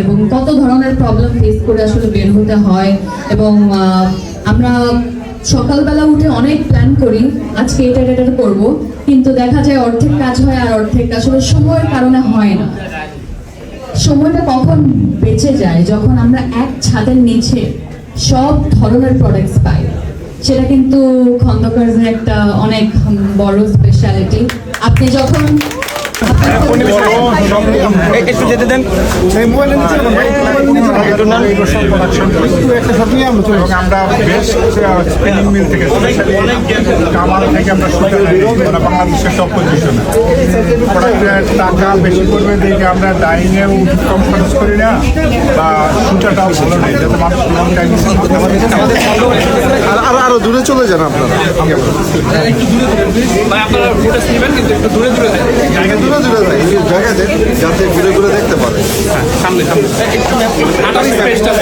এবং কত ধরনের প্রবলেম ফেস করে আসলে বের হতে হয় এবং আমরা সকালবেলা উঠে অনেক প্ল্যান করি আজকে এটা করব, কিন্তু দেখা যায় অর্ধেক কাজ হয় আর অর্ধেক আসলে সময়ের কারণে হয় না। সময়টা কখন বেঁচে যায় যখন আমরা এক ছাদের নিচে সব ধরনের প্রোডাক্টস পাই। সেটা কিন্তু খন্দকারদের একটা অনেক বড় স্পেশালিটি। আপনি যখন একটু যেতে দেন, আমরা বেশ স্পিনিং মিল থেকে কামাল থেকে আমরা বাংলাদেশের টপ পজিশনে প্রোডাক্টের টাকা বেশি করবে দেখে আমরা ডাইংয়ে কম খরচ করি না, বা সুতাটাও ভালো নেই যাতে মানুষ লং টাইম আরো দূরে চলে যান আপনারা, আপনারা ফুটেজ নেবেন কিন্তু একটু দূরে দূরে দেন, দূরে দূরে যায় জায়গা দেন যাতে ঘুরে ঘুরে দেখতে পারে। সামনে সামনে স্পেসটা